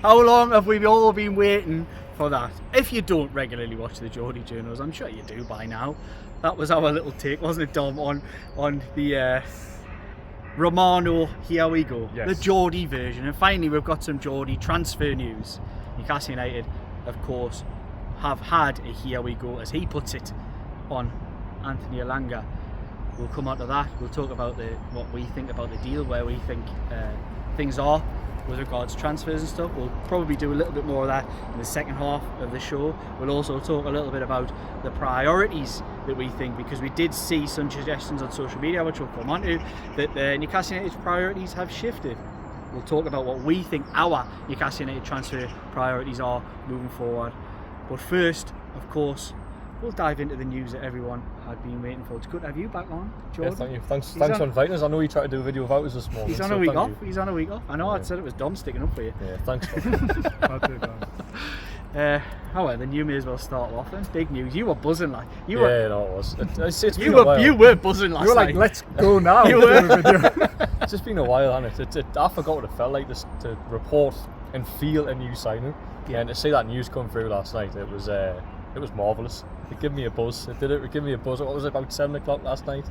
How long have we all been waiting for that? If you don't regularly watch the Geordie journals, I'm sure you do by now. That was our little take, wasn't it, Dom, on the Romano Here We Go, yes. The Geordie version. And finally, we've got some Geordie transfer news. Newcastle United, of course, have had a Here We Go, as he puts it, on Anthony Elanga. We'll come on to that. We'll talk about what we think about the deal, where we think things are with regards to transfers and stuff. We'll probably do a little bit more of that in the second half of the show. We'll also talk a little bit about the priorities that we think, because we did see some suggestions on social media, which we'll come on to, that Newcastle United's priorities have shifted. We'll talk about what we think our Newcastle United transfer priorities are moving forward. But first, of course, we'll dive into the news that everyone had been waiting for. It's good to have you back on, Jordan. Yeah, thank you. Thanks for inviting us. I know you tried to do a video without us this morning. He's on a week off. He's on a week off. I know. I said it was Dom sticking up for you. Yeah, thanks. Then you may as well start off then. Big news. You were buzzing like. No, it was. You were buzzing last night. You were like, let's go now. You were. It's just been a while, hasn't it? I forgot what it felt like to report and feel a new signing. Yeah. And to see that news come through last night, it was marvellous. It gave me a buzz. It gave me a buzz. What was it, about 7 o'clock last night?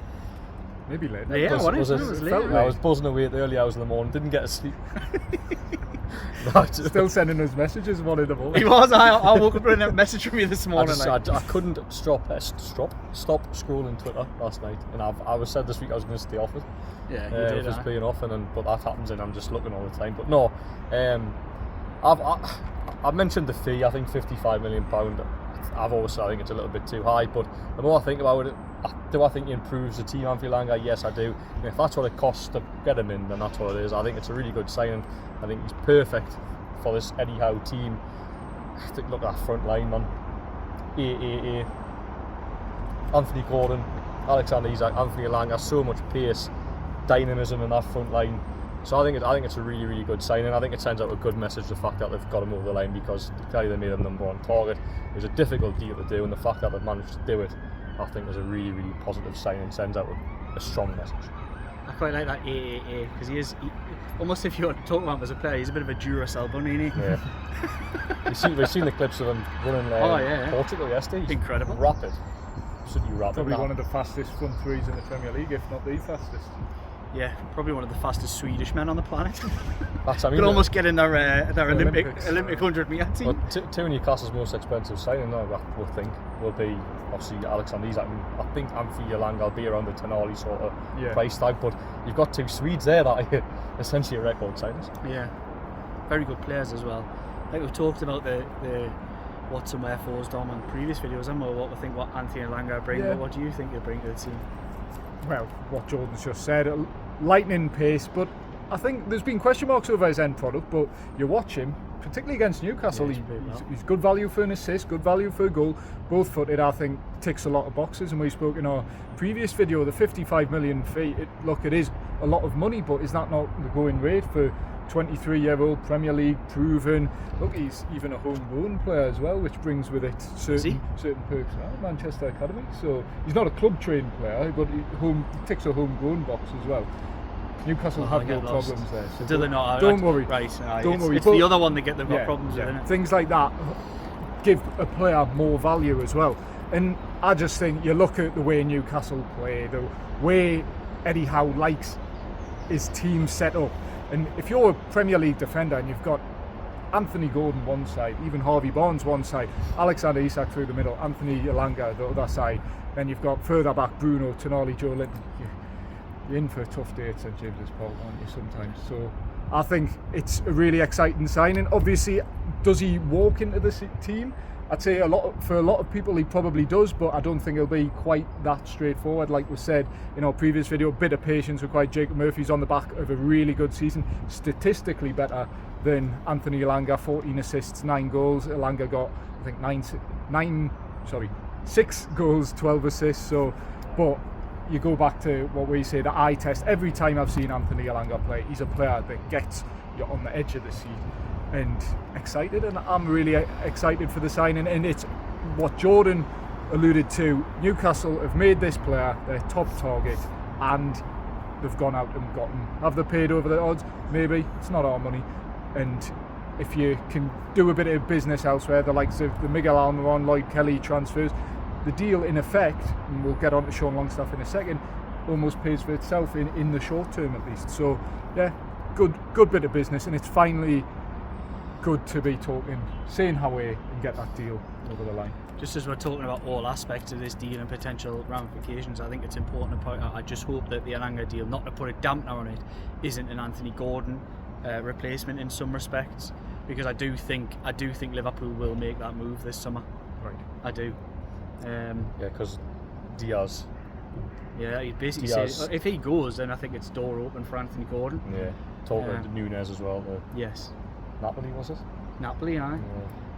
Maybe late. Yeah, it was late. I was buzzing away at the early hours of the morning. Didn't get to sleep. Still sending us messages one in the morning. He was. I woke up with a message from you this morning. I couldn't stop scrolling Twitter last night, and I was said this week I was going to stay off it. Yeah, you did. Just being off, but that happens, and I'm just looking all the time. But no, I've mentioned the fee. I think £55 million. I've always said I think it's a little bit too high, but the more I think about it, do I think he improves the team, Anthony Elanga? Yes, I do. And if that's what it costs to get him in, then that's what it is. I think it's a really good signing. I think he's perfect for this Eddie Howe team. I think, look at that front line, man. Anthony Gordon, Alexander Isak, Anthony Elanga, so much pace, dynamism in that front line. So I think it's a really, really good signing. I think it sends out a good message, the fact that they've got him over the line, because clearly they made him number one target. It was a difficult deal to do, and the fact that they've managed to do it, I think is a really, really positive sign and sends out a strong message. I quite like that because he almost, if you're talking about him as a player, he's a bit of a Duracell bunny, isn't he? Yeah. We've seen the clips of him running Portugal yesterday. He's incredible. Rapid. Absolutely rapid. Probably one of the fastest front threes in the Premier League, if not the fastest. Yeah, probably one of the fastest Swedish men on the planet. Could almost get in their Olympic 100-metre team. Well, two of Newcastle's most expensive signing, I would think, will be obviously Alexander Isak. I think Anthony Elanga will be around the Tonali sort of price tag, but you've got two Swedes there that are essentially record signings. Yeah, very good players as well. Like we've talked about the what's and wherefores, Dom, in previous videos, and what we think what Anthony Elanga brings. But what do you think he'll bring to the team? Well, what Jordan's just said, lightning pace, but I think there's been question marks over his end product, but you watch him, particularly against Newcastle, he's good value for an assist, good value for a goal, both footed. I think ticks a lot of boxes, and we spoke in our previous video, the 55 million fee, it is a lot of money, but is that not the going rate for 23-year-old Premier League proven? Look, he's even a homegrown player as well, which brings with it certain perks now, Manchester Academy. So he's not a club trained player, but he ticks a homegrown box as well. Newcastle have no problems there. So do they not? Don't worry. Right, don't worry. It's the other one they've got problems with, isn't it? Things like that give a player more value as well. And I just think you look at the way Newcastle play, the way Eddie Howe likes his team set up. And if you're a Premier League defender and you've got Anthony Gordon one side, even Harvey Barnes one side, Alexander Isak through the middle, Anthony Elanga the other side, then you've got further back Bruno, Tonali, Joe Linton. You're in for a tough day at St James's Park, aren't you, sometimes? So I think it's a really exciting signing. Obviously, does he walk into the team? I'd say for a lot of people he probably does, but I don't think it'll be quite that straightforward. Like we said in our previous video, a bit of patience required. Jacob Murphy's on the back of a really good season, statistically better than Anthony Elanga, 14 assists, 9 goals. Elanga got, I think, 6 goals, 12 assists. So, but you go back to what we say, the eye test. Every time I've seen Anthony Elanga play, he's a player that gets you on the edge of the seat. And excited, and I'm really excited for the signing. And it's what Jordan alluded to. Newcastle have made this player their top target, and they've gone out and got him. Have they paid over the odds? Maybe. It's not our money, and if you can do a bit of business elsewhere, the likes of the Miguel Almiron, Lloyd Kelly transfers, the deal in effect, and we'll get on to Sean Longstaff in a second, almost pays for itself in the short term at least. So yeah, good bit of business, and it's finally good to be saying HOWAY and get that deal over the line. Just as we're talking about all aspects of this deal and potential ramifications, I think it's important to point out, I just hope that the Elanga deal, not to put a dampener on it, isn't an Anthony Gordon replacement in some respects, because I do think Liverpool will make that move this summer. Right. I do. Yeah, because Diaz. Yeah, he basically Diaz. said if he goes, then I think it's door open for Anthony Gordon. Yeah, talking about Nunez as well. Yes. Napoli, was it? Napoli, aye. Yeah.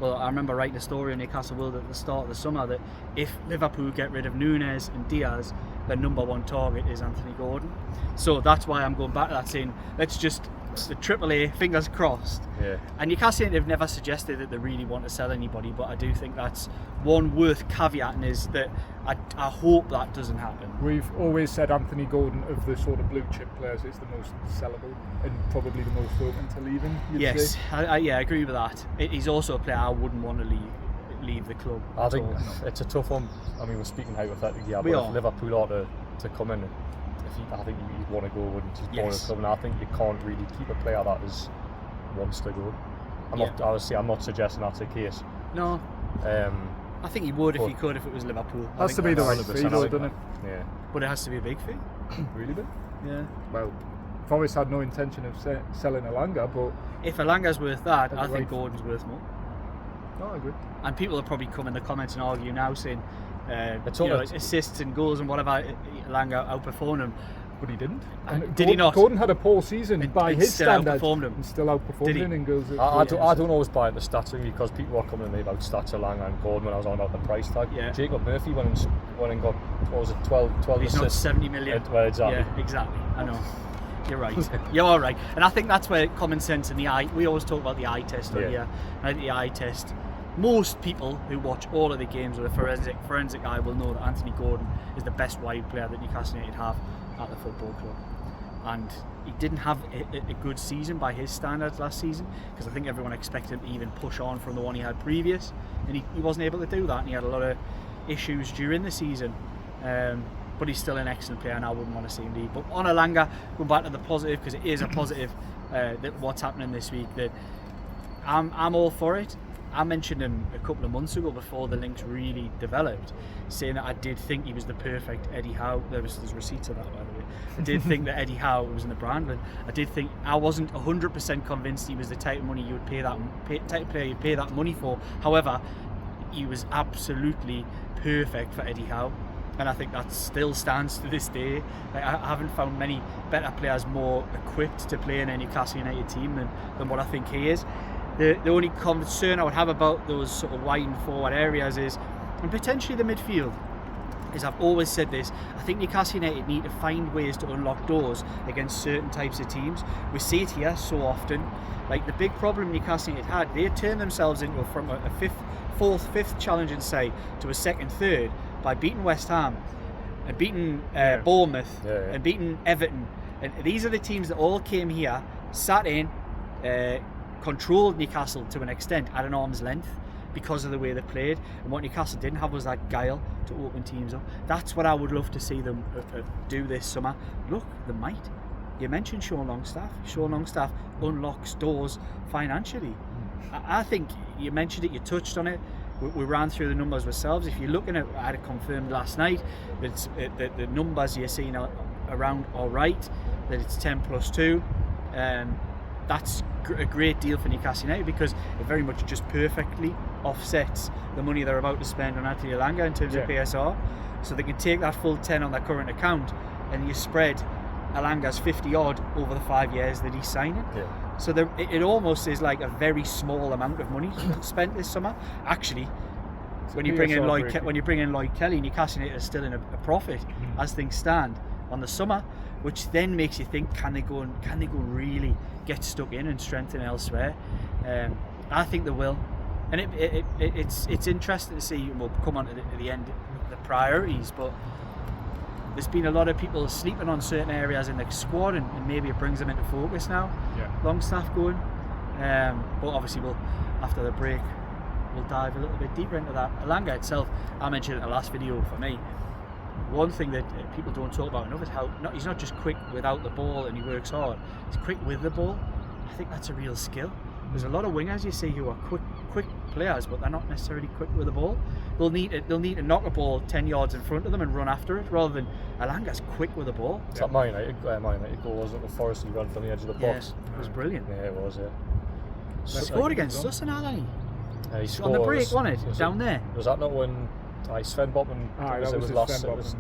Well, I remember writing a story in Newcastle World at the start of the summer that if Liverpool get rid of Nunez and Diaz, their number one target is Anthony Gordon. So that's why I'm going back to that, saying let's just the AAA, fingers crossed. Yeah. And Newcastle have never suggested that they really want to sell anybody, but I do think that's one worth caveating, is that I hope that doesn't happen. We've always said Anthony Gordon, of the sort of blue chip players, is the most sellable and probably the most open to leaving. Yes, I agree with that. He's also a player I wouldn't want to leave the club. I think it's a tough one. I mean, we're speaking hypothetically, but if Liverpool are to come in, I think you'd want to go, wouldn't you? Yes. Club, and I think you can't really keep a player that wants to go. I'm not suggesting that's the case. No. I think he would if he could, if it was Liverpool. Has to be the right fee, though, doesn't it? Yeah. But it has to be a big fee. Really big? Yeah. Well, Forest had no intention of selling Elanga, but if Elanga's worth that, I think Gordon's worth more. No, I agree. And people will probably come in the comments and argue now, saying assists and goals and whatever, Elanga outperformed him. But he didn't. Did he not? Gordon had a poor season by his standards. And still outperformed him in goals. I don't always buy the stats because people are coming to me about stats of Elanga and Gordon when I was on about the price tag. Yeah. Jacob Murphy went and got, what was it, 12 He's assists. not 70 million. Well, exactly. Yeah, exactly. I know. You're right. You're all right. And I think that's where common sense and the eye. We always talk about the eye test on here. And I think the eye test. Most people who watch all of the games with a forensic eye will know that Anthony Gordon is the best wide player that Newcastle United have at the football club. And he didn't have a good season by his standards last season, because I think everyone expected him to even push on from the one he had previous, and he wasn't able to do that, and he had a lot of issues during the season. But he's still an excellent player, and I wouldn't want to see him leave. But on Elanga, going back to the positive, because it is a positive that what's happening this week, that I'm all for it. I mentioned him a couple of months ago before the links really developed, saying that I did think he was the perfect Eddie Howe. There's receipts of that, by the way. I did think that Eddie Howe was in the brand, and I wasn't 100% convinced he was the type of money you would type of player you'd pay that money for. However, he was absolutely perfect for Eddie Howe, and I think that still stands to this day. I haven't found many better players more equipped to play in a Newcastle United team than what I think he is. The only concern I would have about those sort of wide and forward areas is, and potentially the midfield, is I've always said this, I think Newcastle United need to find ways to unlock doors against certain types of teams. We see it here so often. Like the big problem Newcastle United had, they turned themselves into from a fifth challenging side to a second, third by beating West Ham and beating Bournemouth and beating Everton. And these are the teams that all came here, sat in, controlled Newcastle to an extent at an arm's length because of the way they played, and what Newcastle didn't have was that guile to open teams up. That's what I would love to see them do this summer. Look, they might. You mentioned Sean Longstaff. Sean Longstaff unlocks doors financially. I think you mentioned it, you touched on it. We ran through the numbers ourselves. If you're looking at, I had it confirmed last night, that the numbers you're seeing around are right, that it's 10 plus 2. That's a great deal for Newcastle United, because it very much just perfectly offsets the money they're about to spend on Anthony Elanga in terms of PSR. So they can take that full 10 on their current account, and you spread Elanga's 50 odd over the 5 years that he's signing. So it almost is like a very small amount of money spent this summer. Actually, when you bring in Lloyd Kelly, Newcastle United is still in a profit as things stand on the summer, which then makes you think, can they go really get stuck in and strengthen elsewhere? I think they will, and it's interesting to see. We'll come on to the end, the priorities, but there's been a lot of people sleeping on certain areas in the squad, and maybe it brings them into focus now. Longstaff going, But obviously, after the break, we'll dive a little bit deeper into that. Elanga itself, I mentioned in the last video for me. One thing that people don't talk about enough is how he's not just quick without the ball and he works hard. He's quick with the ball. I think that's a real skill. There's a lot of wingers you see who are quick players, but they're not necessarily quick with the ball. They'll need to knock a ball 10 yards in front of them and run after it, rather than Elanga's quick with the ball. It's like Man United goal, wasn't it? The Forest, he ran from the edge of the box. It was brilliant. Yeah, it was. He scored against us, hasn't he? He scored on the break, wasn't it? Down there. Was that not when Sven Botman?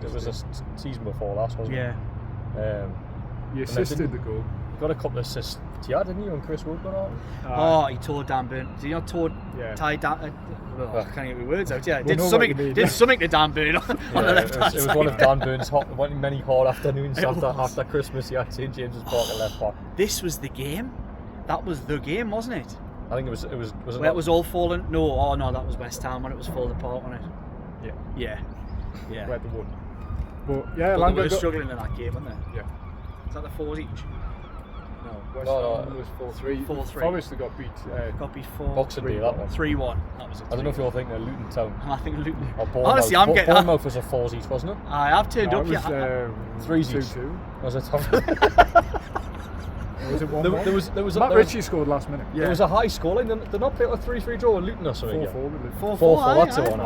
It was a season before last, wasn't it? Yeah. He assisted the goal. Got a couple of assists. Yeah, didn't you? And Chris Wood got on. He tore Dan Burn. Did he not tie Dan? I can't get my words out. Yeah, Did something to Dan Burn on the left hand side. It was one of Dan Burn's many hot afternoons after Christmas. He had St James's Park at left back. This was the game. That was the game, wasn't it? I think it was. Where it was all falling. No, that was West Ham when it was falling apart, wasn't it? Yeah. Where they won. But yeah, Elanga they were struggling in that game, weren't they? Yeah. Is that the 4s each? West Ham was 4-3. 4-3. Forest got beat 4. Boxing Day, that one. 3-1. That was it. I don't know if you're thinking of Luton Town. I think Luton. Honestly, I'm getting. Bournemouth was a 4s each, wasn't it? I've turned up. It was 3s each. 2-2. Was it? Was it 1-1? There was Matt Ritchie scored last minute. Yeah. There was a high scoreline. They're not playing a 3-3 draw with Luton or something. 4-4. 4-4. That's the one.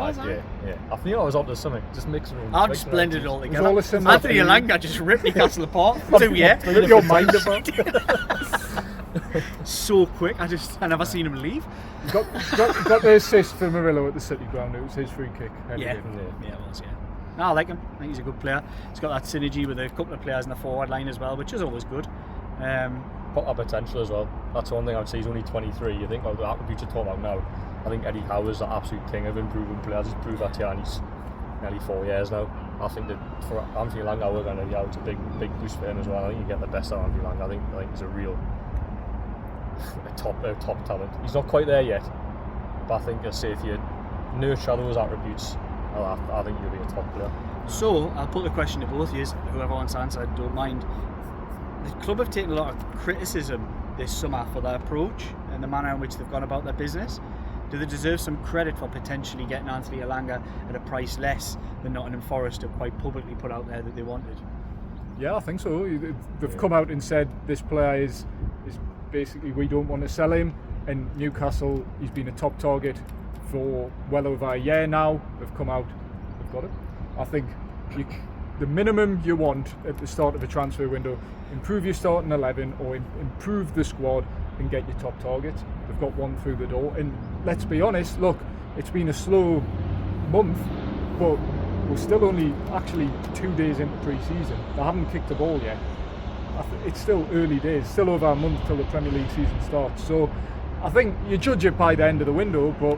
Yeah. I think I was onto something. Just mixing them. I've just blended it all together. Anthony Elanga just ripped Newcastle apart. Rip your mind apart. So quick. I never seen him leave. Got the assist for Murillo at the City ground. It was his free kick. Yeah, it was. Yeah. No, I like him. I think he's a good player. He's got that synergy with a couple of players in the forward line as well, which is always good. Got that potential as well. That's one thing I would say. He's only 23. You think about the attributes you're talking about now. I think Eddie Howe is the absolute king of improving players. He's proved that here, and he's nearly 4 years now. I think that for Anthony Elanga, we're going to get out a big boost for him as well. I think you get the best out of Anthony Elanga. I think he's a real top talent. He's not quite there yet, but I think I'll say if you nurture those attributes, I think you'll be a top player. So I'll put the question to both of you, whoever wants to answer, I don't mind. The club have taken a lot of criticism this summer for their approach and the manner in which they've gone about their business. Do they deserve some credit for potentially getting Anthony Elanga at a price less than Nottingham Forest have quite publicly put out there that they wanted? Yeah, I think so. They've come out and said this player is basically, we don't want to sell him, and Newcastle, he's been a top target for well over a year now. They've come out, they've got it. I think the minimum you want at the start of a transfer window, improve your starting 11 or improve the squad and get your top targets. They've got one through the door, and let's be honest, look, it's been a slow month, but we're still only actually 2 days into pre-season. They haven't kicked the ball yet. It's still early days, still over a month till the Premier League season starts. So I think you judge it by the end of the window, but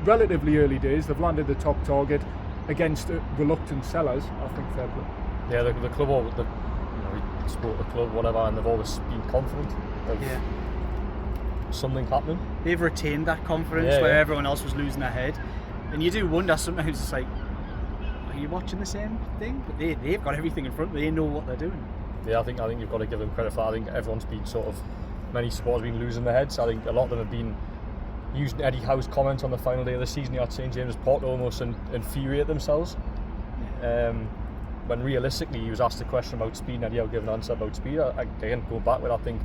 relatively early days, they've landed the top target against reluctant sellers. I think fair play. Yeah, the club, we support the club, whatever, and they've always been confident of something happening. They've retained that confidence where everyone else was losing their head, and you do wonder sometimes. It's like, are you watching the same thing? But they've got everything in front. They know what they're doing. Yeah, I think you've got to give them credit for that. I think everyone's been many supporters have been losing their heads. I think a lot of them have been using Eddie Howe's comment on the final day of the season at St James's Park to almost infuriate themselves. When realistically he was asked a question about speed and Eddie Howe gave an answer about speed. Again, go back with, I think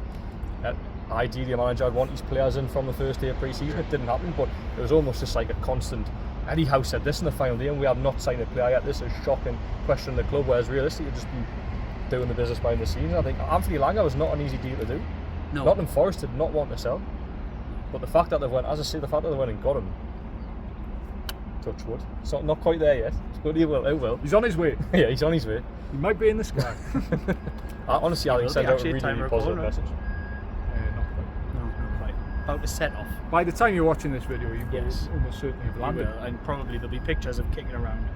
ideally a manager would want his players in from the first day of pre-season. It didn't happen, but it was almost just like a constant. Eddie Howe said this in the final day and we have not signed a player yet. This is shocking question in the club, whereas realistically you've just been doing the business behind the scenes. I think Anthony Elanga was not an easy deal to do. No. Nottingham Forest did not want to sell. But the fact that they went, as I say, the fact that they went and got him, touch wood. It's not quite there yet, but he will. He's on his way. Yeah, he's on his way. He might be in the sky. Honestly, I think sent out a really positive message. Not quite. No, not quite. About to set off. By the time you're watching this video, you will almost certainly have landed. And probably there'll be pictures of kicking around,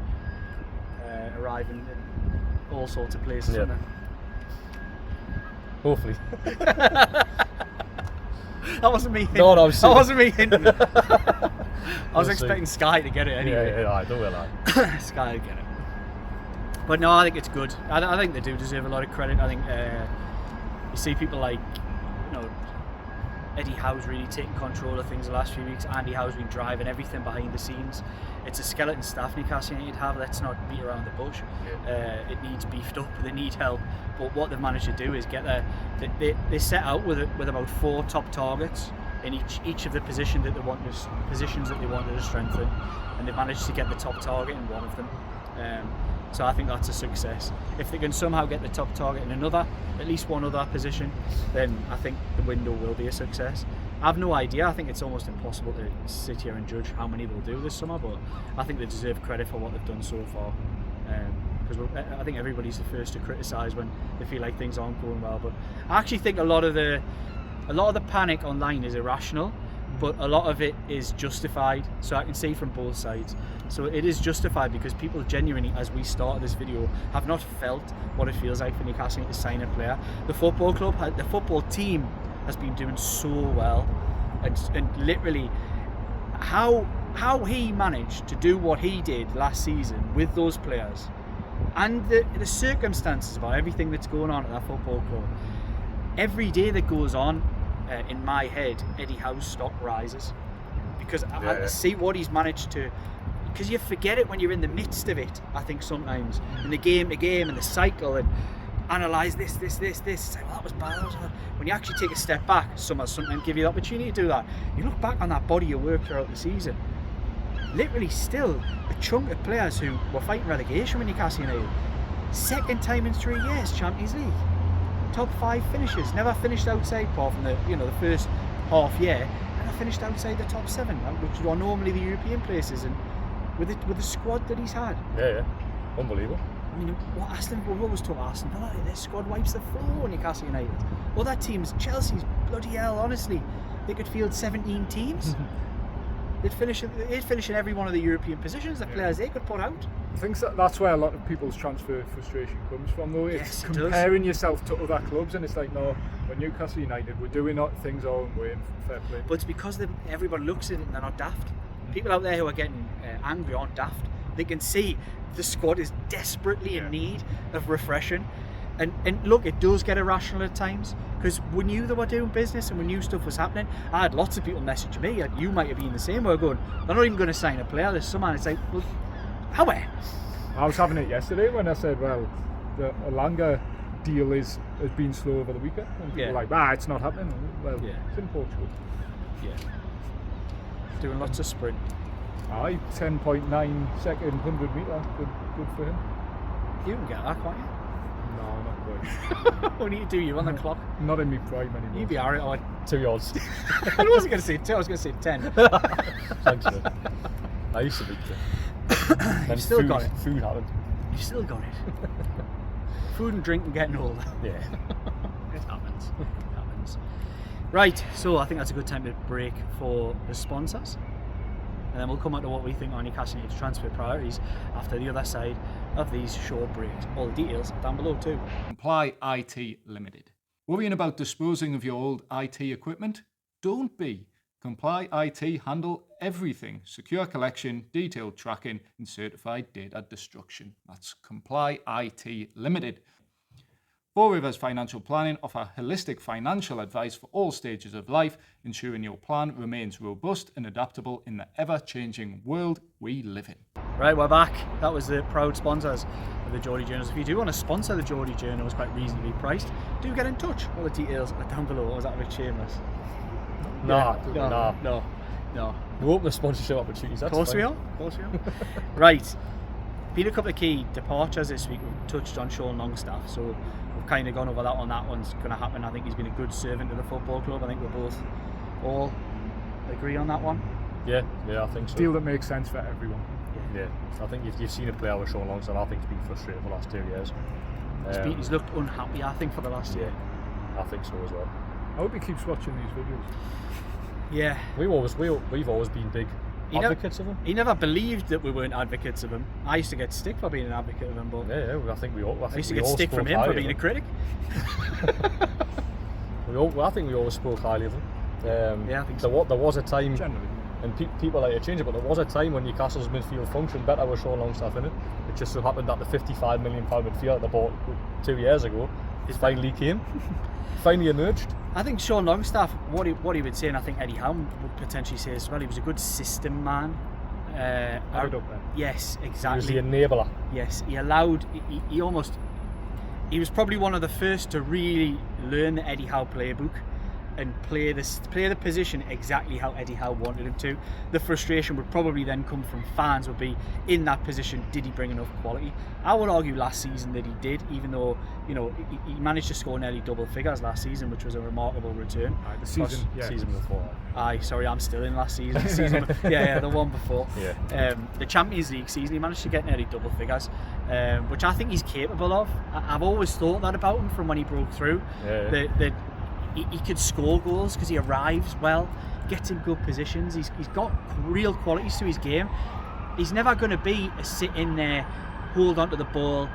arriving in all sorts of places. Yeah. Hopefully. That wasn't me hinting. No, that wasn't me hinting. I was expecting Sky to get it anyway. Yeah, don't worry about it. Sky to get it. But no, I think it's good. I think they do deserve a lot of credit. I think you see people like, Eddie Howe's really taken control of things the last few weeks. Andy Howe's been driving everything behind the scenes. It's a skeleton staff Newcastle United have. Let's not beat around the bush. It needs beefed up. They need help. But what they've managed to do is get there. They set out with about 4 top targets in each of the positions that they wanted to strengthen, and they've managed to get the top target in one of them. So I think that's a success. If they can somehow get the top target in at least one other position, then I think the window will be a success. I have no idea. I think it's almost impossible to sit here and judge how many they'll do this summer, but I think they deserve credit for what they've done so far. Because I think everybody's the first to criticise when they feel like things aren't going well. But I actually think a lot of the panic online is irrational, but a lot of it is justified. So I can see from both sides. So it is justified because people genuinely, as we started this video, have not felt what it feels like for Newcastle to sign a player. The football club, the football team has been doing so well, and literally how he managed to do what he did last season with those players, and the circumstances about everything that's going on at that football club. Every day that goes on, in my head, Eddie Howe's stock rises, because I see what he's managed to. Because you forget it when you're in the midst of it, I think sometimes, in the game to game and the cycle, and analyse this. Say, well, that was bad. When you actually take a step back, sometimes give you the opportunity to do that. You look back on that body of work throughout the season. Literally, still a chunk of players who were fighting relegation with Newcastle United. Second time in 3 years, Champions League. Top 5 finishes. Never finished outside, apart from the first half year. Never finished outside the top 7, which are normally the European places. And with the squad that he's had. Yeah. Unbelievable. I mean, we've always talked Aston Villa, their squad wipes the floor in Newcastle United. Other teams, Chelsea's, bloody hell, honestly, they could field 17 teams. They'd finish in every one of the European positions, the players they could put out. I think that's where a lot of people's transfer frustration comes from, though. It's comparing yourself to other clubs, and it's like, no, when Newcastle United, we're doing things our own way, and fair play. But it's because everybody looks at it and they're not daft. People out there who are getting angry aren't daft. They can see the squad is desperately in need of refreshing. And look, it does get irrational at times, because we knew they were doing business and we knew stuff was happening. I had lots of people message me, and you might have been the same, where going, they're not even going to sign a player this summer. And it's like, well, HOWAY? I was having it yesterday when I said, well, the Elanga deal has been slow over the weekend. And people were like, it's not happening. Well, it's in Portugal. Yeah. Doing lots of sprint. 10.9 second 100 metre. Good for him. You can get that, can't you? No, not quite. What do you do? You're on the clock? Not in my prime anymore. You'd be alright on 2 yards. I wasn't going to say 2, I was going to say 10. Thanks, mate. I used to be 10. You've still got it. Food happened. You've still got it. Food and drink and getting older. Yeah. It happens. Right, so I think that's a good time to break for the sponsors. And then we'll come on to what we think are Newcastle United's transfer priorities after the other side of these short breaks. All the details are down below too. Comply IT Limited. Worrying about disposing of your old IT equipment? Don't be. Comply IT handle everything. Secure collection, detailed tracking, and certified data destruction. That's Comply IT Limited. Four Rivers Financial Planning offer holistic financial advice for all stages of life, ensuring your plan remains robust and adaptable in the ever-changing world we live in. Right, we're back. That was the proud sponsors of the Geordie Journals. If you do want to sponsor the Geordie Journals, quite reasonably priced, do get in touch. All the details are down below. Or was that a bit shameless? No. We're open to sponsorship opportunities. That's Of course we are. Right. Been a couple of key departures this week. We've touched on Sean Longstaff, so we've kind of gone over that one. That one's going to happen. I think he's been a good servant to the football club. I think we're both all agree on that one. Yeah, I think so. Deal that makes sense for everyone. Yeah, I think if you've seen a player with Sean Longstaff, I think he's been frustrated for the last 2 years. He's looked unhappy, I think, for the last year. I think so as well. I hope he keeps watching these videos. Yeah. We've always been big advocates of him. He never believed that we weren't advocates of him. I used to get stick for being an advocate of him, but I think we all. I used to get stick from him for being a critic. I think we always spoke highly of him. I think so. There was a time, generally, and people like to change it, but there was a time when Newcastle's midfield functioned better with Sean Longstaff in it. It just so happened that the £55 million midfield they bought 2 years ago finally came, finally emerged. I think Sean Longstaff, what he would say, and I think Eddie Howe would potentially say as well, he was a good system man. Yes, exactly. He was the enabler. Yes, he was probably one of the first to really learn the Eddie Howe playbook and play the position exactly how Eddie Howe wanted him to. The frustration would probably then come from fans, would be, in that position, did he bring enough quality? I would argue last season that he did, even though, you know, he managed to score nearly double figures last season, which was a remarkable return. The season before. Sorry, I'm still in last season. The one before. Yeah. The Champions League season, he managed to get nearly double figures, which I think he's capable of. I've always thought that about him from when he broke through. That he could score goals because he arrives well, gets in good positions. He's got real qualities to his game. He's never going to be a sit in there, hold onto the ball,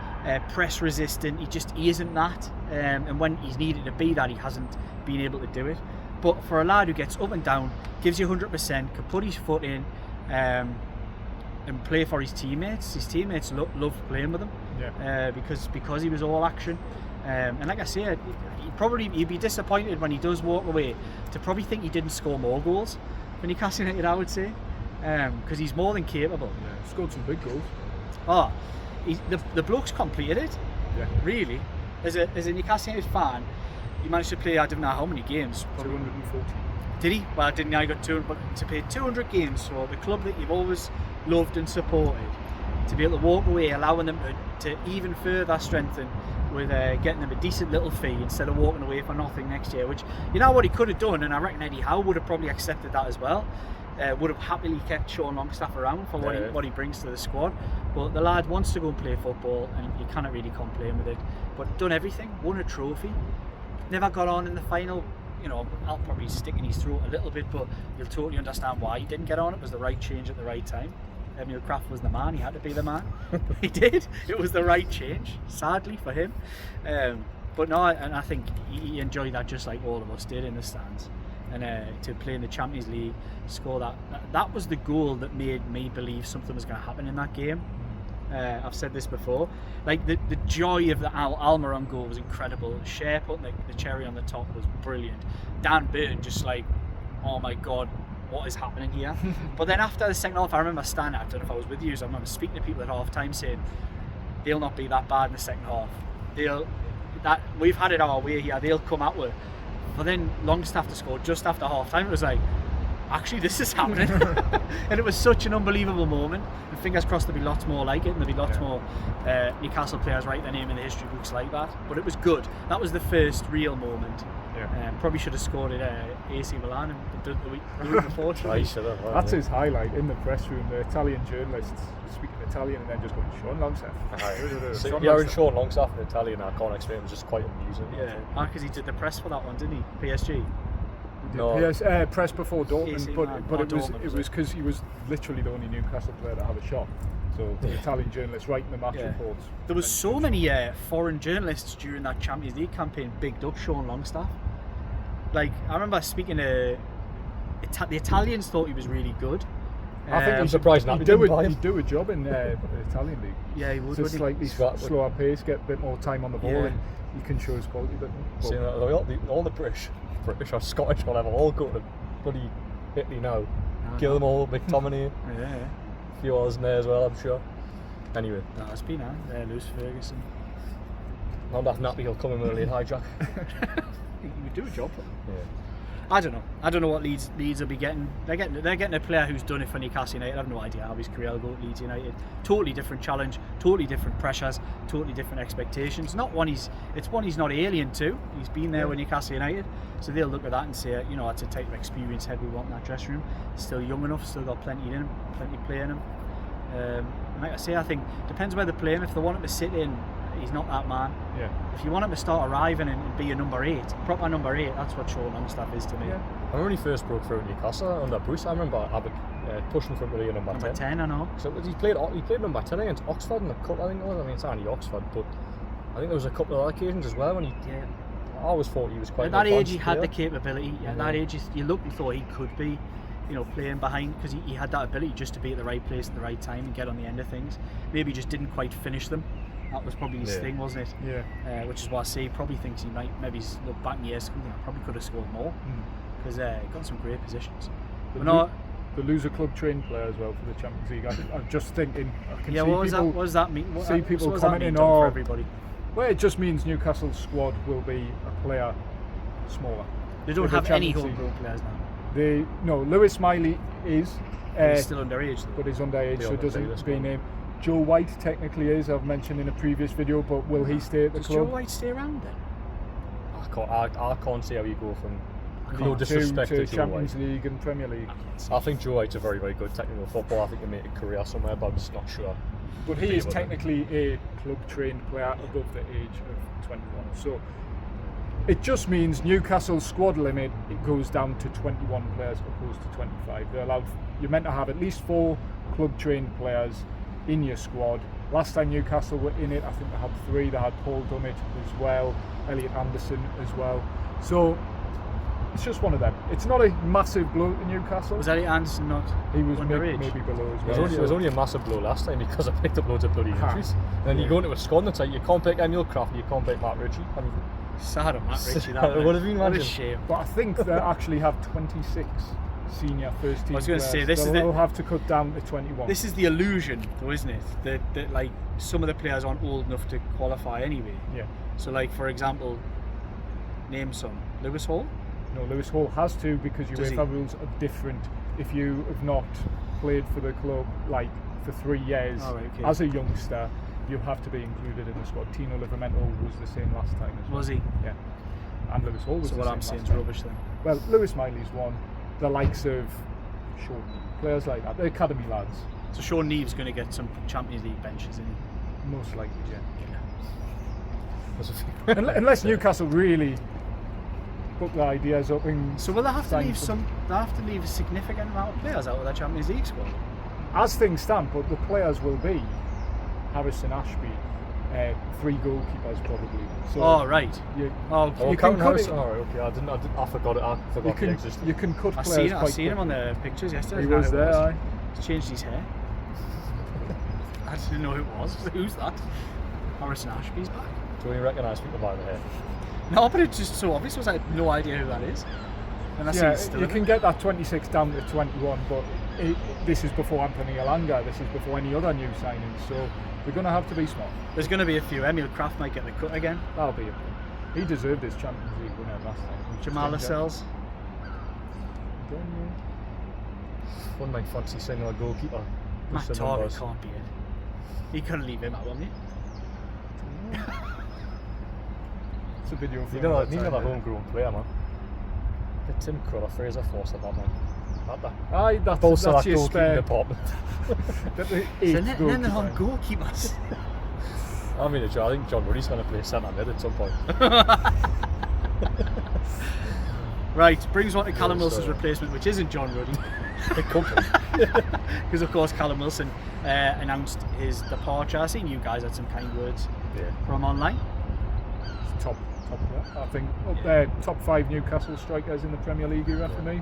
press resistant. He isn't that. And when he's needed to be that, he hasn't been able to do it. But for a lad who gets up and down, gives you 100%, can put his foot in, and play for his teammates. His teammates loved playing with him, because he was all action. And like I say, he'd be disappointed when he does walk away to probably think he didn't score more goals for Newcastle United, I would say, because he's more than capable. Yeah, scored some big goals. The bloke's completed it. Yeah, really. As a Newcastle United fan, he managed to play, I don't know how many games. 240. Did he? Well, I didn't know he got 200, but to play 200 games for the club that you've always loved and supported, to be able to walk away, allowing them to even further strengthen with getting them a decent little fee instead of walking away for nothing next year, which, you know what he could have done, and I reckon Eddie Howe would have probably accepted that as well. Would have happily kept Sean Longstaff around for what he brings to the squad. But the lad wants to go and play football, and you cannot really complain with it. But done everything, won a trophy, never got on in the final. You know, I'll probably stick in his throat a little bit, but you'll totally understand why he didn't get on. It was the right change at the right time. Emil Kraft was the man, he had to be the man. He did, it was the right change, sadly for him. But no, and I think he enjoyed that just like all of us did in the stands. And to play in the Champions League, score that was the goal that made me believe something was going to happen in that game. I've said this before, like the joy of the Almiron goal was incredible. Cher putting the cherry on the top was brilliant. Dan Burn just like, oh my God, what is happening here? But then after the second half, I remember standing, I don't know if I was with you, so I remember speaking to people at half time saying they'll not be that bad in the second half. We've had it our way here, they'll come out with it. But then Longstaff to score just after half time, it was like, actually this is happening. And it was such an unbelievable moment, and fingers crossed there'll be lots more like it, and there'll be lots more Newcastle players write their name in the history books like that. But it was good. That was the first real moment. Probably should have scored at AC Milan the week before. That's his highlight in the press room. The Italian journalists speaking Italian and then just going, Sean Longstaff. Hearing Sean Longstaff in Italian, I can't explain, it was just quite amusing. Because he did the press for that one, didn't he? PSG. No. Press before Dortmund, but it was because Dortmund. he was literally the only Newcastle player to have a shot. So the Italian journalists writing the match reports. There was so many foreign journalists during that Champions League campaign bigged up Sean Longstaff. Like, I remember speaking to the Italians, thought he was really good. I think I'm surprised not. He'd do a job in the Italian league. Yeah, he would. Just slightly slower pace, get a bit more time on the ball, and you can show his quality. All the British or Scottish, whatever, all go to bloody Italy now. Kill them all, McTominay. A few others in there as well, I'm sure. Anyway. No, it's been Lewis Ferguson. Not that nappy, he'll come in with a late hijack. He would do a job for them. I don't know what Leeds will be getting. They're getting a player who's done it for Newcastle United. I have no idea how his career will go at Leeds United. Totally different challenge, totally different pressures, totally different expectations. It's one he's not alien to. He's been there with Newcastle United, so they'll look at that and say, you know, that's a type of experienced head we want in that dressing room. Still young enough, still got plenty in him, plenty play in him. And like I say, I think depends where they play him. If they want him to sit in, he's not that man. If you want him to start arriving and be a number 8, proper number 8, that's what Sean Longstaff is to me. I remember when he first broke through at Newcastle under Bruce. I remember pushing for him to be a number 10. Number 10, I know. So he played number 10 against Oxford in the cup, I think it was. I mean, it's only Oxford, but I think there was a couple of other occasions as well when he. I always thought he was quite. At that age, he had the capability. At that age, you looked and thought he could be, you know, playing behind, because he had that ability just to be at the right place at the right time and get on the end of things. Maybe he just didn't quite finish them. That was probably his thing, wasn't it? Yeah. Which is why I say he probably thinks he might maybe look back in years. I probably could have scored more because he got some great positions. The loser club trained player as well for the Champions League. I'm just thinking. I can see what does that mean? See people what commenting for everybody. Well, it just means Newcastle's squad will be a player smaller. They don't have any homegrown players now. Lewis Miley is. He's still underage though. But he's underage, so doesn't be named. Joe White technically is, I've mentioned in a previous video, but will he stay at the club? Does Joe White stay around then? I can't see how you go from no disrespect to Joe Champions White. League and Premier League. I think Joe White's a very, very good technical footballer. I think he'll make a career somewhere, but I'm just not sure. But he is technically a club-trained player above the age of 21. So it just means Newcastle's squad limit, it goes down to 21 players opposed to 25. You're meant to have at least 4 club-trained players in your squad. Last time Newcastle were in it, I think they had 3. They had Paul Dummett as well, Elliot Anderson as well. So it's just one of them. It's not a massive blow to Newcastle. Was Elliot Anderson not? He was underage? maybe below as well. It was only a massive blow last time because I picked up loads of bloody injuries. And then you go into a squad and it's like you can't pick Emil Kraft, you can't pick Matt Ritchie. I mean, sad on Matt Ritchie. That would have been what a shame. But I think they actually have 26 senior first team. I was going to say they'll have to cut down to 21. This is the illusion, though, isn't it? That like some of the players aren't old enough to qualify anyway. Yeah. So, like for example, name some. Lewis Hall. No, Lewis Hall has to because UEFA rules are different. If you have not played for the club like for 3 years as a youngster, you have to be included in the squad. Tino Livramento was the same last time as well. Was he? Yeah. And Lewis Hall was the same. So what I'm saying is time. rubbish then. Well, Lewis Miley's one. The likes of players like that, the academy lads. So Sean Neve's going to get some Champions League benches, isn't he? Most likely, yeah. Unless Newcastle really put the ideas up in. So will they have to leave They have to leave a significant amount of players out of their Champions League squad. As things stand, but the players will be Harrison Ashby, 3 goalkeepers probably. So right. You can cut it. Okay. I forgot it. I forgot it existed. You can cut players. I've seen him on the pictures yesterday. He was there. He's changed his hair. I didn't know who it was. Who's that? Harrison Ashby's back. Do you recognise people by the hair? No, but it's just so obvious. I had no idea who that is. And you can get that 26 down to 21, but this is before Anthony Elanga. This is before any other new signings. So we're going to have to be smart. There's going to be a few. Emil Kraft might get the cut again. That'll be it. He deserved his Champions League winner last time. Jamal Lascelles. Wouldn't mind fancy signing a goalkeeper. Matt Target can't be it. He couldn't leave him out, wouldn't he? It's a video for you know that homegrown player, man. Get Tim Cruller, Fraser Forster, that man. Aye, that's your spare department. And then they're on goalkeepers. I mean, I think John Ruddy's going to play centre mid at some point. Right, brings on to Callum Wilson's replacement, which isn't John Ruddy. Because of course Callum Wilson announced his departure. I seen you guys had some kind words from online. Top I think up there, top 5 Newcastle strikers in the Premier League era for me.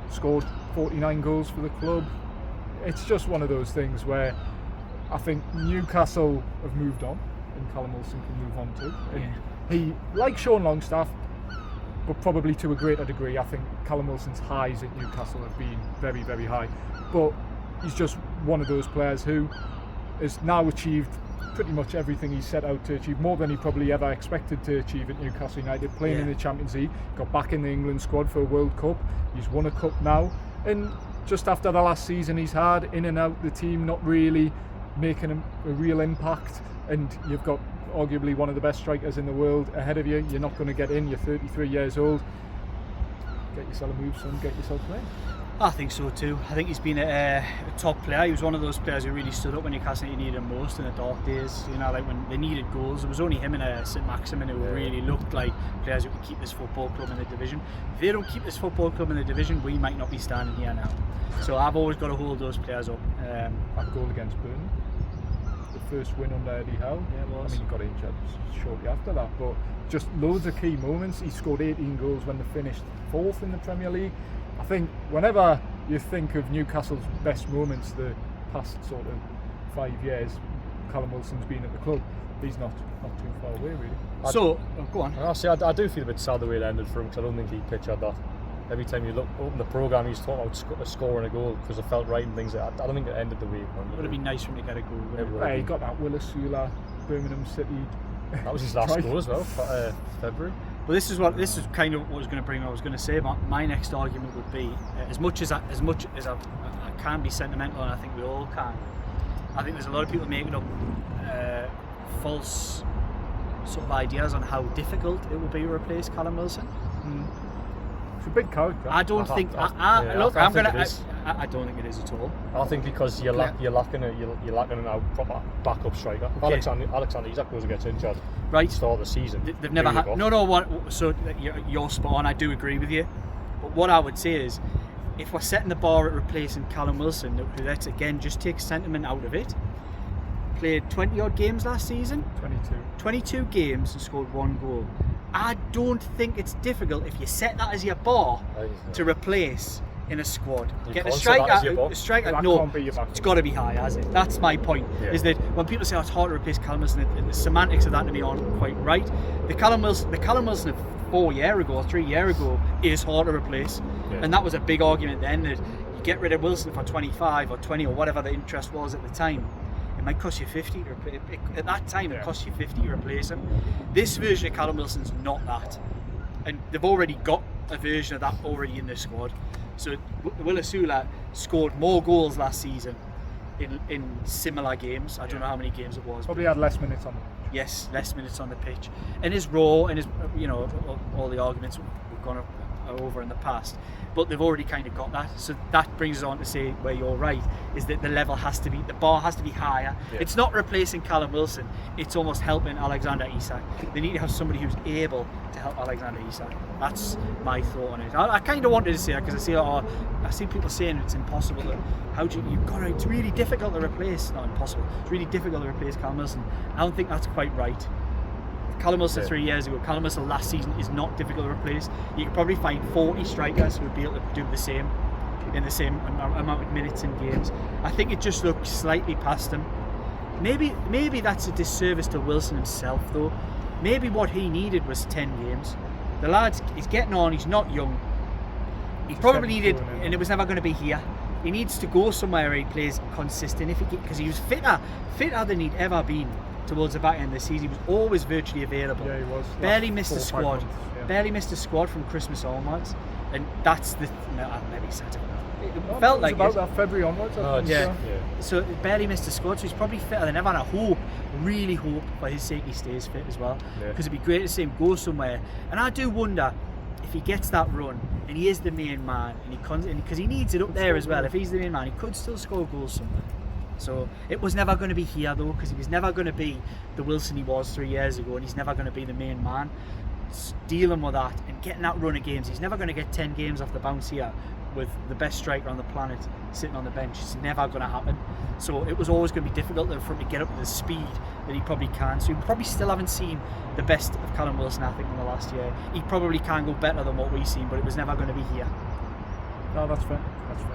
Scored 49 goals for the club. It's just one of those things where I think Newcastle have moved on and Callum Wilson can move on too. And he, like Sean Longstaff, but probably to a greater degree, I think Callum Wilson's highs at Newcastle have been very, very high. But he's just one of those players who has now achieved pretty much everything he set out to achieve, more than he probably ever expected to achieve at Newcastle United, playing in the Champions League, got back in the England squad for a World Cup, he's won a cup now, and just after the last season he's had, in and out the team, not really making a real impact, and you've got arguably one of the best strikers in the world ahead of you. You're not going to get in, you're 33 years old. Get yourself a move, son, get yourself playing. I think so too. I think he's been a top player. He was one of those players who really stood up when Newcastle needed him most in the dark days. You know, like when they needed goals. It was only him and St Maximin who really looked like players who could keep this football club in the division. If they don't keep this football club in the division, we might not be standing here now. So I've always got to hold those players up. That goal against Burnley, the first win under Eddie Howe. Yeah, it was. I mean, he got injured shortly after that, but just loads of key moments. He scored 18 goals when they finished 4th in the Premier League. I think whenever you think of Newcastle's best moments the past sort of 5 years, Callum Wilson's been at the club, he's not too far away really. So, go on. I do feel a bit sad the way it ended for him, because I don't think he pictured that. Every time you open the programme, he's talking about scoring a goal because it felt right and things like that. I don't think it ended the way it It would have been nice for him to get a goal. Yeah, he got that Willisula, Birmingham City. That was his last goal as well, February. Well, this is kind of what I was going to bring. I was going to say my next argument would be, as much as I can be sentimental, and I think we all can. I think there's a lot of people making up false sort of ideas on how difficult it will be to replace Callum Wilson. It's a big character. I don't think. I don't think it is at all. I think because you're lacking a proper backup striker. If Alexander Isak goes and gets injured, right, start of the season. They've never had. So you're spot on. I do agree with you. But what I would say is, if we're setting the bar at replacing Callum Wilson, who, let's again just take sentiment out of it, played 20 odd games last season. 22 games and scored 1 goal. I don't think it's difficult if you set that as your bar to replace in a squad. Get a striker. No, it's got to be high, has it? That's my point. Yeah. Is that when people say it's hard to replace Callum Wilson, the semantics of that to me aren't quite right. The Callum Wilson of 4 years ago or 3 years ago is hard to replace, and that was a big argument then, that you get rid of Wilson for 25 or 20 or whatever the interest was at the time. It might cost you 50 at that time. It cost you 50 to replace him. This version of Callum Wilson's not that, and they've already got a version of that already in the squad. So Willisula scored more goals last season in similar games. I don't know how many games it was. Probably had less minutes on the pitch. Yes, less minutes on the pitch, and his raw and his, all the arguments we've gone over in the past, but they've already kind of got that. So that brings us on to say where you're right, is that the bar has to be higher. It's not replacing Callum Wilson, it's almost helping Alexander Isak. They need to have somebody who's able to help Alexander Isak. That's my thought on it. I kind of wanted to say that because I see people saying it's impossible. It's really difficult to replace. Not impossible. It's really difficult to replace Callum Wilson. I don't think that's quite right. Callum Wilson 3 years ago, Callum Wilson last season is not difficult to replace. You could probably find 40 strikers who would be able to do the same in the same amount of minutes in games. I think it just looks slightly past him. Maybe that's a disservice to Wilson himself though. Maybe what he needed was 10 games. The lad, he's getting on, he's not young. He probably needed, and it was never going to be here. He needs to go somewhere where he plays consistent, because he was fitter than he'd ever been towards the back end of the season. He was always virtually available. Yeah, he was. Barely missed a squad. Barely missed a squad from Christmas onwards, and that's the. Maybe said it felt like about that February onwards. So it barely missed a squad. So he's probably fitter than ever, and I really hope for his sake he stays fit as well, because it'd be great to see him go somewhere. And I do wonder if he gets that run and he is the main man, and because he needs it up there as well. If he's the main man, he could still score goals somewhere. So it was never going to be here though, because he was never going to be the Wilson he was 3 years ago, and he's never going to be the main man. Dealing with that and getting that run of games, he's never going to get 10 games off the bounce here with the best striker on the planet sitting on the bench. It's never going to happen. So it was always going to be difficult for him to get up to the speed that he probably can. So we probably still haven't seen the best of Callum Wilson, I think, in the last year. He probably can go better than what we've seen, but it was never going to be here. No, that's fair.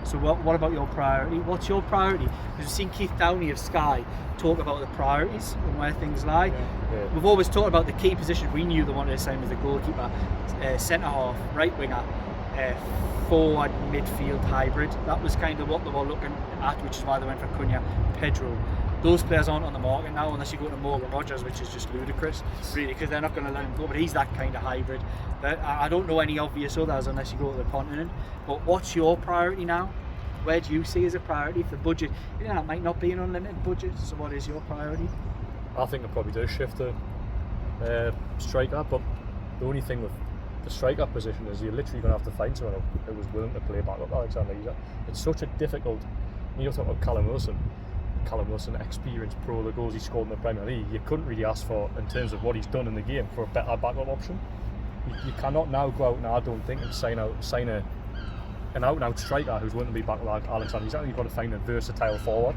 So what about your priority? What's your priority? Because we've seen Keith Downey of Sky talk about the priorities and where things lie. We've always talked about the key positions. We knew they wanted to sign was the goalkeeper, centre half, right winger, forward, midfield hybrid. That was kind of what they were looking at, which is why they went for Cunha, Pedro. Those players aren't on the market now unless you go to Morgan Rogers, which is just ludicrous, really, because they're not going to let him go. But he's that kind of hybrid. I don't know any obvious others unless you go to the continent. But what's your priority now? Where do you see as a priority? If the budget, it might not be an unlimited budget, so what is your priority? I think it probably does shift to striker, but the only thing with the striker position is you're literally going to have to find someone who was willing to play back up Alexander Isak. It's such a difficult. You're talking about Callum Wilson, experienced pro, the goals he scored in the Premier League. You couldn't really ask for, in terms of what he's done in the game, for a better backup option. You cannot now go out now, I don't think, and sign an out-and-out striker who's willing to be back with Alexander Isak. You've got to find a versatile forward,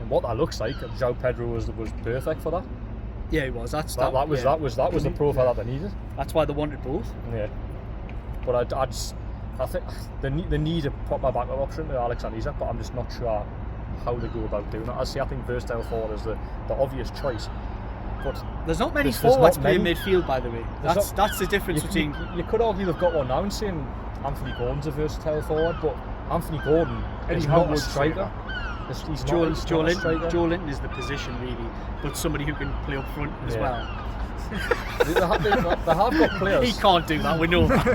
and what that looks like, João Pedro was perfect for that. Yeah, he was. That was the profile that they needed. That's why they wanted both. Yeah, but I think they need a proper backup option to Alexander Isak, but I'm just not sure how they go about doing it. I think versatile forward is the obvious choice. But there's not many there's forwards not playing many. midfield, by the way. That's the difference between. You could argue they've got one now and saying Anthony Gordon's a versatile forward, but Anthony Gordon is not a striker. He's Joe not a striker. Linton is the position really, but somebody who can play up front as well. They have got players. He can't do that. We know that.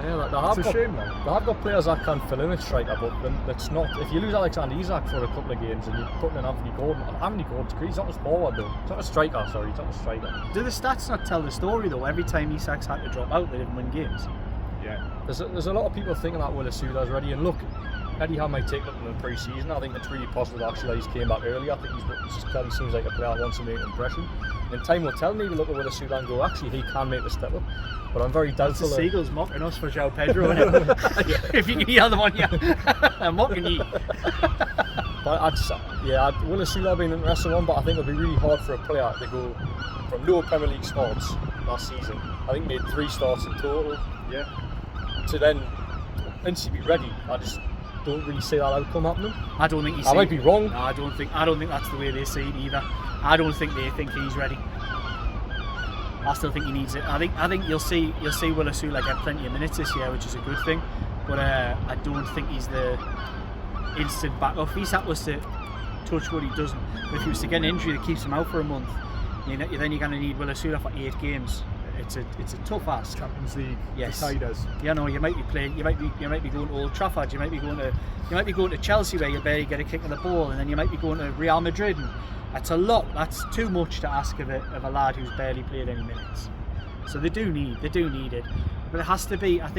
It's a shame, though. They have got players that can fill in a striker, but then it's not. If you lose Alexander Isak for a couple of games and you put in Anthony Gordon Gordon's great. He's not a forward though. He's not a striker. Sorry, he's not a striker. Do the stats not tell the story though? Every time Isak's had to drop out, they didn't win games. Yeah. There's a lot of people thinking that Willis Sula's ready, and look, Eddie Howe might take up in the pre-season. I think it's really positive actually that he's came back early. I think he seems like a player that wants to make an impression. And time will tell. Maybe look at Willis Sula and go, actually he can make the step up. But I'm very doubtful. The Seagulls mocking us for João Pedro. If you can hear them on you, they're mocking you. But Willis Sula being an interesting one, but I think it'll be really hard for a player to go from no Premier League starts last season. I think made 3 starts in total. Yeah. To then instantly be ready. I just don't really see that outcome happening. I don't think I might be wrong. No, I don't think that's the way they see it either. I don't think they think he's ready. I still think he needs it. I think you'll see Willis Sula get plenty of minutes this year, which is a good thing. But I don't think he's the instant backup. If Isak was to touch what he doesn't, if he was to get an injury that keeps him out for a month, then you're going to need Willis Sula for 8 games. It's a tough ask. Champions League deciders. You know, you might be playing. You might be going to Old Trafford. You might be going to Chelsea where you barely get a kick of the ball, and then you might be going to Real Madrid. And that's a lot. That's too much to ask of a lad who's barely played any minutes. So they do need it, but it has to be. I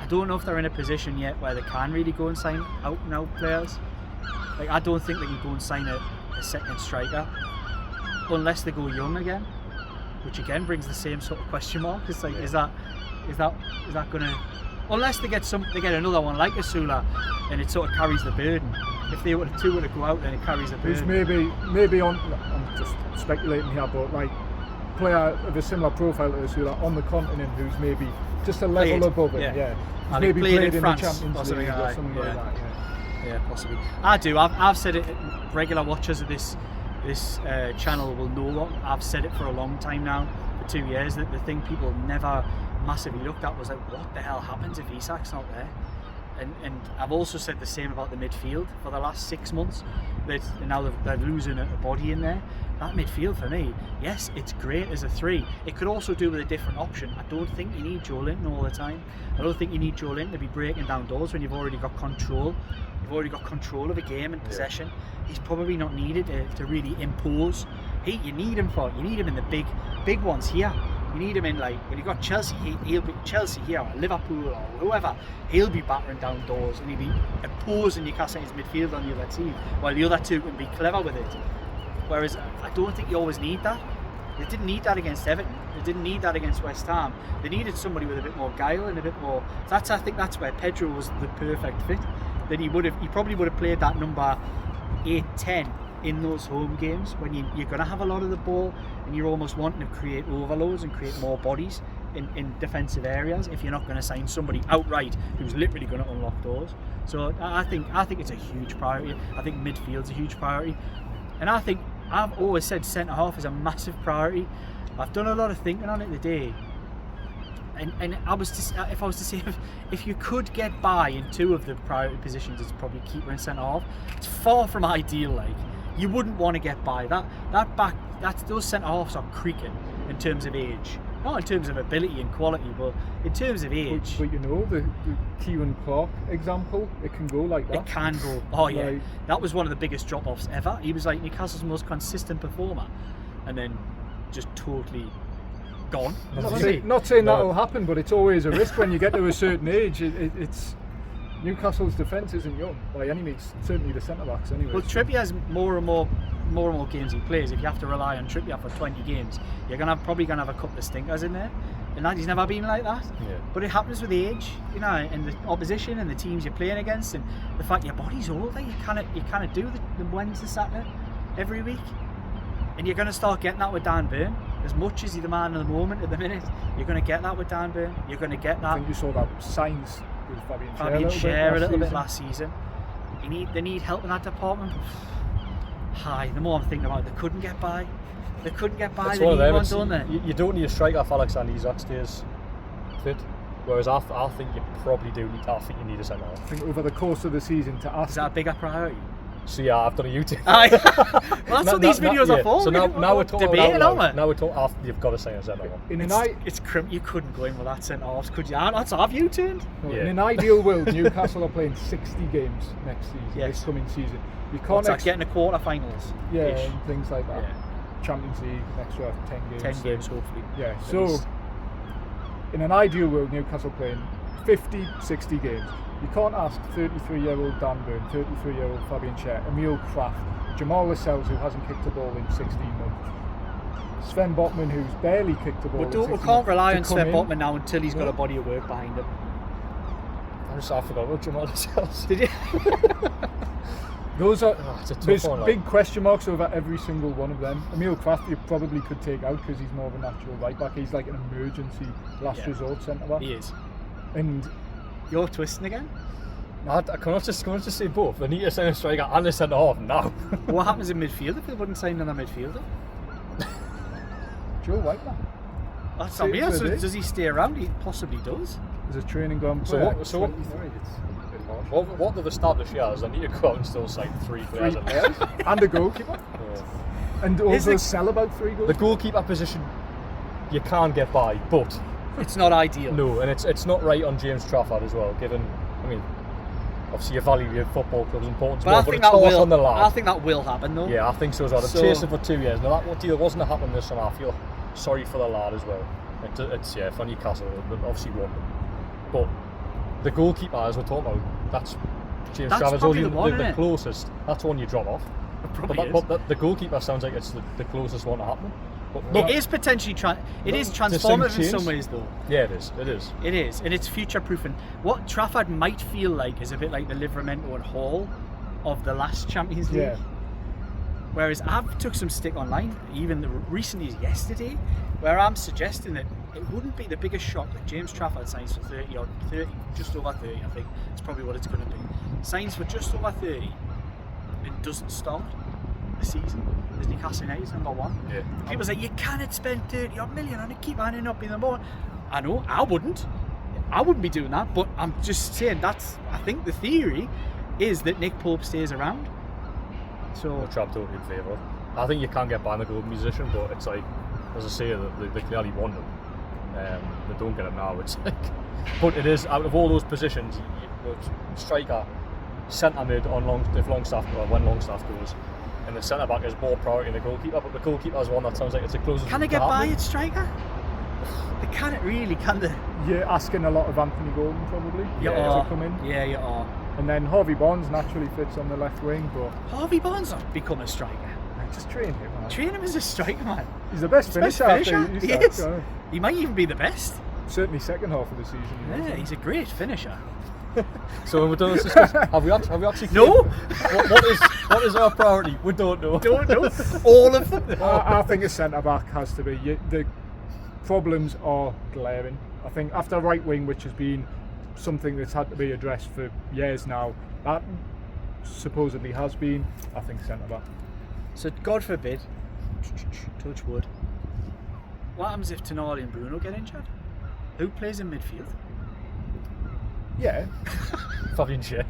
don't know if they're in a position yet where they can really go and sign out and out players. Like I don't think they can go and sign a second striker unless they go young again. Which again brings the same sort of question mark. It's like, is that gonna, unless they get another one like a Sula, and it sort of carries the burden. If they were to go out, then it carries the burden. Who's maybe on, I'm just speculating here, but like player of a similar profile to Sula on the continent who's maybe just a level above it. Yeah. And maybe played in France the Champions League or something like that. Yeah, possibly. I do. I've said it. Regular watchers of this channel will know what I've said it for a long time now, for 2 years, that the thing people never massively looked at was like, what the hell happens if Isak's not there? And I've also said the same about the midfield for the last 6 months. Now they're losing a body in there. That midfield for me, yes, it's great as a 3. It could also do with a different option. I don't think you need Joe Linton all the time. I don't think you need Joe Linton to be breaking down doors when you've already got control. You've already got control of a game and possession. He's probably not needed to really impose. You need him in the big ones here. You need him in, like when you've got Chelsea, he'll be Chelsea here, or Liverpool, or whoever. He'll be battering down doors and he'll be imposing Newcastle in his midfield on the other team, while the other two can be clever with it. Whereas I don't think you always need that. They didn't need that against Everton. They didn't need that against West Ham. They needed somebody with a bit more guile and a bit more. I think that's where Pedro was the perfect fit. Then he probably would have played that number 8-10 in those home games when you're going to have a lot of the ball and you're almost wanting to create overloads and create more bodies in defensive areas. If you're not going to sign somebody outright who's literally going to unlock doors, so I think it's a huge priority. I think midfield's a huge priority, and I think I've always said centre half is a massive priority. I've done a lot of thinking on it today. And if I was to say if you could get by in 2 of the priority positions, it's probably keeper and centre half. It's far from ideal. Like you wouldn't want to get by those centre halves are creaking in terms of age, not in terms of ability and quality, but in terms of age. But you know the Kieran Clark example, it can go like that. It can go. Oh yeah, that was one of the biggest drop-offs ever. He was like Newcastle's most consistent performer, and then just totally gone. Not saying that will happen, but it's always a risk when you get to a certain age. It's Newcastle's defence isn't young by any means. Certainly the centre backs anyway. Well, Trippier's more and more games he plays. If you have to rely on Trippier for 20 games, you're probably gonna have a couple of stinkers in there. And he's never been like that. Yeah. But it happens with age, you know, and the opposition and the teams you're playing against, and the fact your body's older. You kind of do the Wednesday, Saturday every week, and you're gonna start getting that with Dan Burn. As much as he's the man of the moment at the minute, you're going to get that with Dan Burn. You're going to get that. I think you saw that signs with Fabian Schär a little bit last season. They need help in that department. Hi, the more I'm thinking about it, they couldn't get by. They couldn't get by. It's They one of need them. one, It's, don't they? you don't need a striker if Alexander Isak stays fit. Whereas I think you probably do need. I think you need a centre half. I think over the course of the season to Is ask. that a bigger priority? So yeah, I've done a U-turn. Aye. Well, that's what these videos are for. So now we're talking debating, about aren't we? now we're talking after you've got to sign a centre half. In an It's crimp. You couldn't go in with that centre halves, could you? That's have you turned. Yeah. in an ideal world, Newcastle are playing 60 games next season, Yes. this coming season. You can't What's that, getting to quarter-finals? yeah, Ish. and things like that. Yeah. Champions League, next year, 10 games. 10 games, hopefully. Yeah, At so least. in an ideal world, Newcastle playing 50, 60 games. You can't ask 33-year-old Dan Burn, 33-year-old Fabian Schär, Emil Kraft, Jamal Lascelles, who hasn't kicked a ball in 16 months, Sven Botman, who's barely kicked a ball in 16 We months. can't rely to on come Sven in. Botman now until he's got a body of work behind him. I forgot about Jamal Lascelles. Did you? Those are It's a tough there's one, like. big question marks over every single one of them. Emil Kraft you probably could take out because he's more of a natural right back. He's like an emergency last Yeah. resort centre back. He is. And You're twisting again? I cannot just say both. They need to sign a striker and a centre half now. What happens in midfield if they wouldn't sign another midfielder? Joe Whiteman, That's Same not for so this. Does he stay around? He possibly does. there's a training ground So player. what- so what- 23. It's a bit harsh. What they've established here is they need to go out and still sign 3 players. Three in players and a goalkeeper, and Is also it- sell about 3 goals. The goalkeeper position you can get by, but It's not ideal. no, and it's not right on James Trafford as well. Given, I mean, obviously you value your football club's importance But more, I but think it's that harsh will. on the lad. I think that will happen though. Yeah, I think so as well. They've So- chased it for 2 years. Now that deal wasn't happening this summer. I feel sorry for the lad as well. It's for Newcastle, they obviously won. But the goalkeeper, as we're talking about, that's James That's Trafford's probably only the one, the innit? closest. That's one you drop off. It probably is. But the goalkeeper sounds like it's the closest one to happening. But It is potentially it is Does things transformative in some change? ways though. Yeah, it is. It is. It is, and it's future proofing. What Trafford might feel like is a bit like the Livermento and Hall of the last Champions League. Yeah. Whereas I've took some stick online, even recently as yesterday, where I'm suggesting that it wouldn't be the biggest shock that James Trafford signs for 30 or 30, just over 30, I think. It's probably what it's going to be. Signs for just over 30 and doesn't start the season as Newcastle United's number 1. Yeah. People say you cannot spend 30 odd million on a keeper and not be number 1. I know, I wouldn't be doing that, but I'm just saying I think the theory is that Nick Pope stays around. So Which I'm totally in favour of. I think you can get by in the golden musician, but it's like, as I say, they clearly won them. They don't get them now. It's like, but it is out of all those positions, striker, centre mid on if Longstaff goes, when Longstaff goes, and the centre back is more priority than the goalkeeper. But the goalkeeper is one that sounds like it's the closest. can they to get by happening. at striker? They can't really, can they? You're asking a lot of Anthony Gordon probably You to are. come in, Yeah, you are. and then Harvey Barnes naturally fits on the left wing, but Harvey Barnes not become a striker. just train him. Man. Train him as a striker, man. He's the best Best finisher. after finisher. He starts, is. He might even be the best. Certainly second half of the season. he was. Yeah, he's a great finisher. So when we're done this discussion, have we actually? No. What is our priority? We don't know. Don't know. All of them. I think a centre back has to be. The problems are glaring. I think after right wing, which has been something that's had to be addressed for years now, that supposedly has been. I think centre back. So God forbid, touch wood. What happens if Tonali and Bruno get injured? Who plays in midfield? Yeah, Fabian Schär.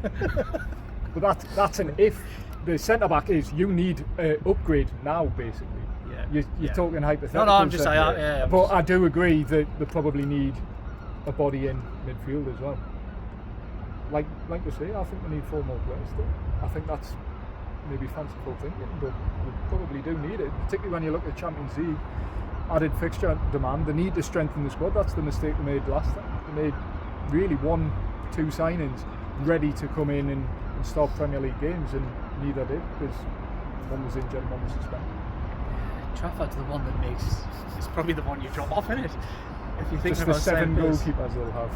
but that's an if. The centre back is you need an upgrade now, basically. Yeah. You're talking hypothetical. No, I'm just centre. yeah. I'm But just- I do agree that they probably need a body in midfield as well. Like we say, I think we need 4 more players still. I think that's maybe fanciful thinking, but we probably do need it, particularly when you look at Champions League. Added fixture demand, they need to strengthen the squad. That's the mistake they made last time. They made really 1-2 signings ready to come in and start Premier League games, and neither did, because one was injured and one was suspended. Trafford's the one that makes. It's probably the one you drop off in it. If you think Just about the 7 players. goalkeepers they'll have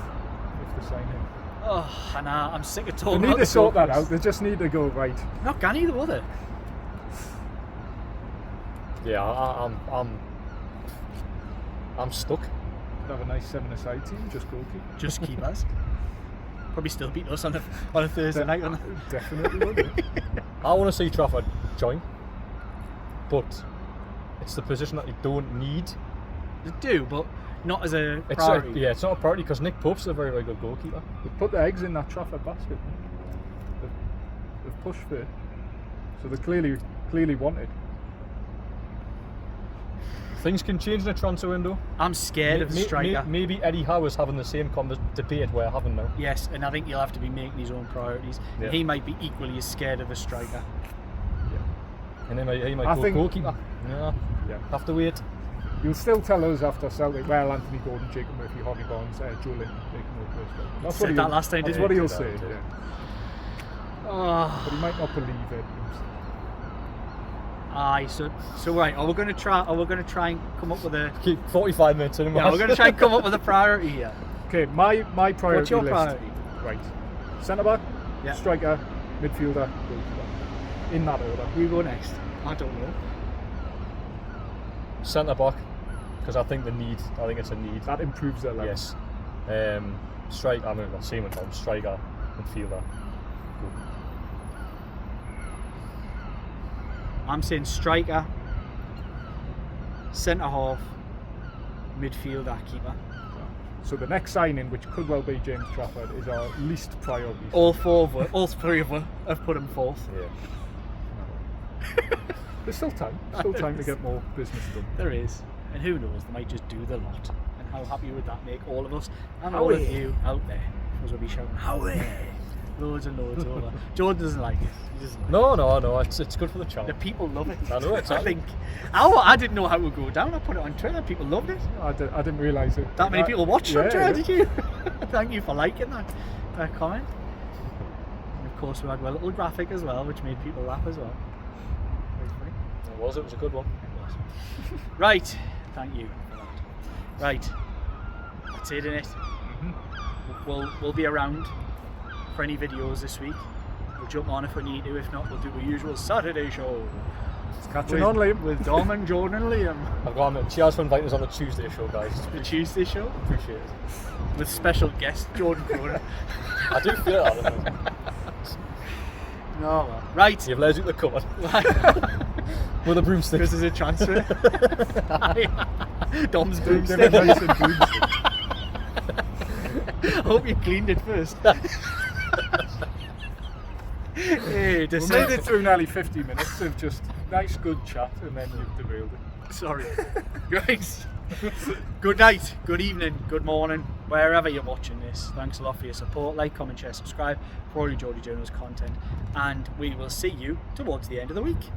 if they sign him. Oh, and I'm sick of They talking need about to the sort that goalkeepers. out. They just need to go right. Not can either, will they? Yeah, I'm stuck. Have a nice 7-a-side team, just goalkeeper. Just keep us. Probably still beat us on a Thursday night. On Definitely would. I want to see Trafford join, but it's the position that you don't need. They do, but not as a It's priority. it's not a priority because Nick Pope's a very, very good goalkeeper. They've put their eggs in that Trafford basket. They've pushed for it, so they clearly wanted. Things can change in a transfer window. I'm scared of the striker. Maybe Eddie Howe is having the same debate we're having now. Yes, and I think he'll have to be making his own priorities. Yeah. He might be equally as scared of the striker. And he might I go think- goalkeeper. Yeah. Have to wait. You'll still tell us after Celtic, well, Anthony Gordon, Jacob Murphy, Harvey Barnes, Joe Linton, they can all play still. That's Said that last time, That's didn't what he? he'll Did say. that, Yeah. Oh. But he might not believe it. Aye, so right. Are we going to try and come up with a? Keep 45 minutes in. Yeah, we're going to try and come up with a priority here. Okay, my priority What's your list. priority? Right. Centre back, Yeah. striker, midfielder, goalkeeper. In that order. We go next. I don't know. Centre back, because I think it's a need. That improves their level. Yes. Striker, I mean, not same with Tom. Striker, midfielder. I'm saying striker, centre half, midfielder, keeper. So the next signing, which could well be James Trafford, is our least priority. All three of us have put him fourth. Yeah. There's still time. Still time to get more business done. There is, and who knows? They might just do the lot. And how happy would that make all of us and all of Howie. you out there? Because we'll be shouting Howie loads and loads over. Jordan doesn't like it. He doesn't like No. It's good for the it. channel. The people love it. I know, I exactly. think. I didn't know how it would go down. I put it on Twitter. People loved it. I didn't realise it. That many people watched on Yeah, Twitter, yeah. did you? Thank you for liking that comment. And of course, we had a little graphic as well, which made people laugh as well. Very funny. It was a good one. Right, thank you for that. Right, that's it, innit? We'll be around for any videos this week. We'll jump on if we need to. If not, we'll do the usual Saturday show. It's catching on, Liam. With Dom and Jordan and Liam. I've got on. Cheers for inviting us on the Tuesday show, guys. The Tuesday show Appreciate it. with special guest Jordan Cronin. I do feel that. Doesn't it? No, well. Right. You've let us out the cupboard with a broomstick. This is a transfer. Dom's Give broomstick. it nice and broomstick. I hope you cleaned it first. Hey, We made it through nearly 50 minutes of just nice, good chat, and then you've derailed it. Sorry. Guys, good night, good evening, good morning, wherever you're watching this. Thanks a lot for your support. Like, comment, share, subscribe for all your Geordie Journals content. And we will see you towards the end of the week.